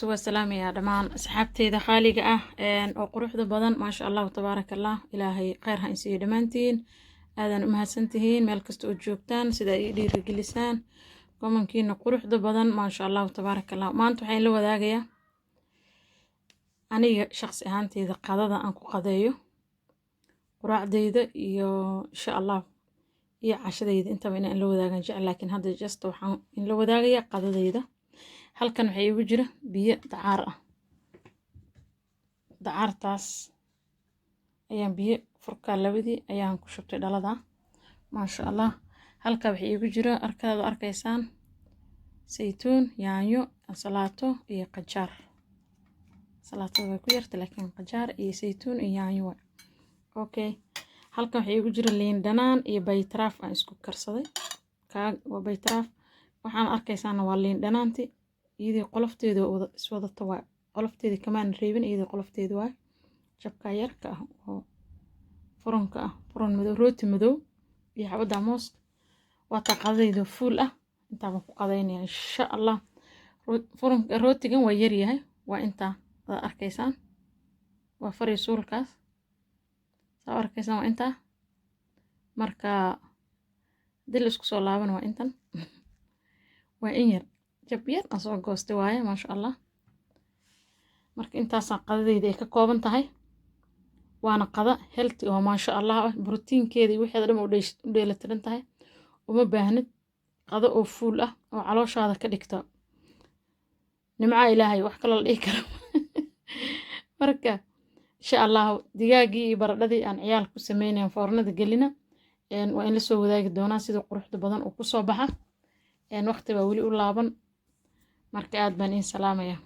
horta waa salaamayaa dhammaan asxaabteyda qaaliga ah oo quruxda badan maasha allah tabaaraka allah ilaahay khayr ha insiiyo dhammaantiin aadan u mahadsantihiin meel kasta oo joogtaan sida ay dhiirigelisaan komankiina quruxda badan maasha allah tabaaraka allah maanta waxaan la wadaagayaa aniga shakhsi ahaanteyda qadada aan ku qadeeyo quraacdeyda iyo insha allah iyo cashadeyda intaba inaan la wadaagan jecel laakiin hadda just waxaan in la wadaagayaa qadadeyda halkan waxay igu jira biyo dacaar ah dacaartaas ayaan biyo furkaa labadii ayaan ku shubtay dhalada maasha allah halka waxay igu jira arkaysaan saytuun yaanyo ansalaato iyo qajaar salaatada way ku yarta laakiin qajaar iyo saytuun iyo yaanyo waa okay halkan waxay igu jira liin dhanaan iyo baytaraaf aan isku karsaday waa baytaraaf waxaan arkaysaan waa liin dhanaanti iyadii qolofteeda iswadata waa qolofteeda kamaan reebin iyadii qolofteeda waa jabka yarka ah oo furanka ah furan madow rooti madow iyo xabada moos waa taqadaydo fuul ah inta aan ku qadaynaya insha allah furanka rootigan waa yar yahay waa inta aad arkaysaan waa fari suulkaas saa arkaysaan waa inta marka dil isku soo laaban waa intan waa in yar jab yar aan soo goostay waaye maasha allah marka intaasaan qadadeyda ay ka kooban tahay waana qada healthy oo maasha allah borotiinkeeda iyo wixii dhan u dheelitiran tahay uma baahnid qado oo fuul ah oo calooshaada ka dhigta nimca ilaahay wax kale la dhihi karo marka insha allah digaagii iyo baradhadii aan ciyaal ku sameynayaan foornada gelina waa in la soo wadaagi doonaa sida quruxda badan oo ku soo baxa waqti baa weli u laaban marka aad baan in salaamaya